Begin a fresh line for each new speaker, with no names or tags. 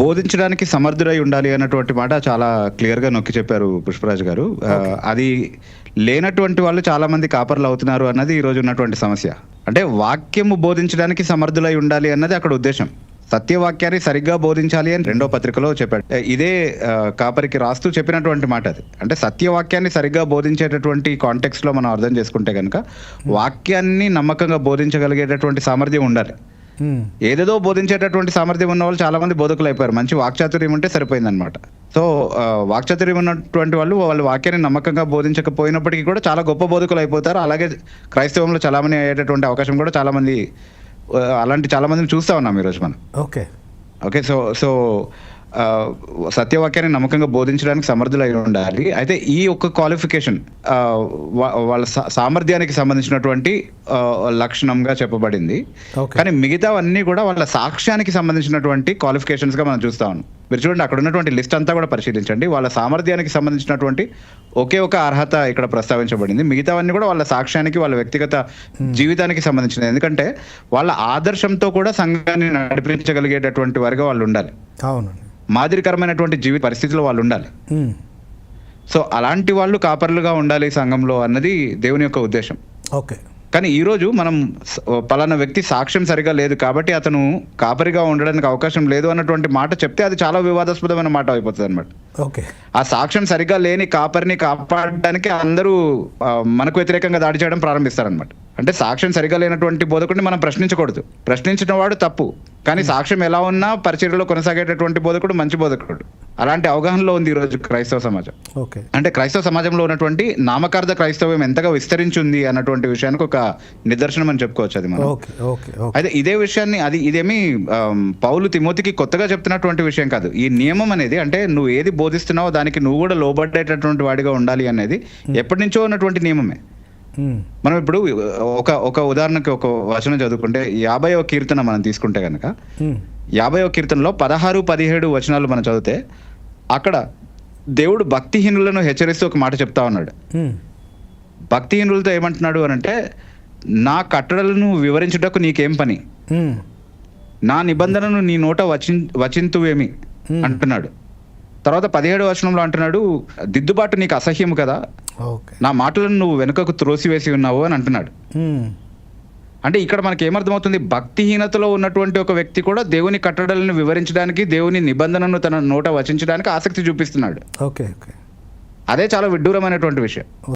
బోధించడానికి సమర్థుడై ఉండాలి అన్నటువంటి మాట చాలా క్లియర్‌గా నొక్కి చెప్పారు పుష్పరాజు గారు. అది లేనటువంటి వాళ్ళు చాలా మంది కాపర్లు అవుతున్నారు అన్నది ఈ రోజు ఉన్నటువంటి సమస్య. అంటే వాక్యము బోధించడానికి సమర్థులై ఉండాలి అన్నది అక్కడ ఉద్దేశం. సత్యవాక్యాన్ని సరిగ్గా బోధించాలి అని రెండో పత్రికలో చెప్పాడు. ఇదే కాపరికి రాస్తూ చెప్పినటువంటి మాట అది. అంటే సత్యవాక్యాన్ని సరిగ్గా బోధించేటటువంటి కాంటెక్స్ట్ లో మనం అర్థం చేసుకుంటే కనుక వాక్యాన్ని నమ్మకంగా బోధించగలిగేటటువంటి సామర్థ్యం ఉండాలి. ఏదేదో బోధించేటటువంటి సామర్థ్యం ఉన్న వాళ్ళు చాలా మంది బోధకులు అయిపోయారు. మంచి వాక్చాతుర్యం ఉంటే సరిపోయింది అనమాట. సో వాక్చాతుర్యం ఉన్నటువంటి వాళ్ళు వాక్యాన్ని నమ్మకంగా బోధించకపోయినప్పటికీ కూడా చాలా గొప్ప బోధకులు అయిపోతారు. అలాగే క్రైస్తవంలో చలామణి అయ్యేటటువంటి అవకాశం కూడా చాలా మంది, అలాంటి చాలా మందిని చూస్తా ఉన్నాం ఈరోజు మనం. ఓకే సో సత్యవాక్యాన్ని నమ్మకంగా బోధించడానికి సమర్థులై ఉండాలి. అయితే ఈ ఒక్క క్వాలిఫికేషన్ వాళ్ళ సామర్థ్యానికి సంబంధించినటువంటి లక్షణంగా చెప్పబడింది. కానీ మిగతావన్నీ కూడా వాళ్ళ సాక్ష్యానికి సంబంధించినటువంటి క్వాలిఫికేషన్స్ గా మనం చూస్తా ఉన్నాం. మీరు చూడండి, అక్కడ ఉన్నటువంటి లిస్ట్ అంతా కూడా పరిశీలించండి. వాళ్ళ సామర్థ్యానికి సంబంధించినటువంటి ఒకే ఒక అర్హత ఇక్కడ ప్రస్తావించబడింది. మిగతావన్నీ కూడా వాళ్ళ సాక్ష్యానికి, వాళ్ళ వ్యక్తిగత జీవితానికి సంబంధించినది. ఎందుకంటే వాళ్ళ ఆదర్శంతో కూడా సంఘాన్ని నడిపించగలిగేటటువంటి వారిగా వాళ్ళు ఉండాలి.
అవునండి,
మాదిరికరమైనటువంటి జీవిత పరిస్థితిలో వాళ్ళు ఉండాలి. సో అలాంటి వాళ్ళు కాపర్లుగా ఉండాలి సంఘంలో అన్నది దేవుని యొక్క ఉద్దేశం.
ఓకే.
కానీ ఈ రోజు మనం పలానా వ్యక్తి సాక్ష్యం సరిగా లేదు కాబట్టి అతను కాపరిగా ఉండడానికి అవకాశం లేదు అన్నటువంటి మాట చెప్తే అది చాలా వివాదాస్పదమైన మాట అయిపోతుంది అనమాట.
ఓకే.
ఆ సాక్ష్యం సరిగా లేని కాపరిని కాపాడడానికి అందరూ మనకు వ్యతిరేకంగా దాడి చేయడం ప్రారంభిస్తారనమాట. అంటే సాక్ష్యం సరిగా లేనటువంటి బోధకుడిని మనం ప్రశ్నించకూడదు. ప్రశ్నించిన వాడు తప్పు, కానీ సాక్ష్యం ఎలా ఉన్నా పరిచర్యలో కొనసాగేటటువంటి బోధకుడు మంచి బోధకుడు. అలాంటి అవగాహనలో ఉంది ఈ రోజు క్రైస్తవ సమాజం. అంటే క్రైస్తవ సమాజంలో ఉన్నటువంటి నామకార్థ క్రైస్తవం ఎంతగా విస్తరించింది అన్నటువంటి విషయానికి ఒక నిదర్శనం అని చెప్పుకోవచ్చు అది మనం. అయితే ఇదే విషయాన్ని ఇదేమి పౌలు తిమోతికి కొత్తగా చెప్తున్నటువంటి విషయం కాదు. ఈ నియమం అనేది, అంటే నువ్వు ఏది బోధిస్తున్నావో దానికి నువ్వు కూడా లోబడేటటువంటి వాడిగా ఉండాలి అనేది ఎప్పటి నుంచో ఉన్నటువంటి నియమమే. మనం ఇప్పుడు ఒక ఉదాహరణకి ఒక వచనం చదువుకుంటే 50వ కీర్తన మనం తీసుకుంటే కనుక 50వ కీర్తనలో 16, 17 వచనాలు మనం చదివితే అక్కడ దేవుడు భక్తిహీనులను హెచ్చరిస్తూ ఒక మాట చెప్తా ఉన్నాడు. భక్తిహీనులతో ఏమంటున్నాడు అని అంటే, నా కట్టడలను వివరించుటకు నీకేం పని, నా నిబంధనను నీ నోట వచింతువేమి అంటున్నాడు. తర్వాత 17వ వచనంలో అంటున్నాడు, దిద్దుబాటు నీకు అసహ్యము కదా, నా మాటలను నువ్వు వెనుకకు త్రోసివేసి ఉన్నావు అని అంటున్నాడు. అంటే ఇక్కడ మనకి ఏమర్థమవుతుంది, భక్తిహీనతలో ఉన్నటువంటి ఒక వ్యక్తి కూడా దేవుని కట్టడలను వివరించడానికి, దేవుని నిబంధనను తన నోట వచించడానికి ఆసక్తి చూపిస్తున్నాడు. అదే చాలా విడ్డూరమైనటువంటి విషయం.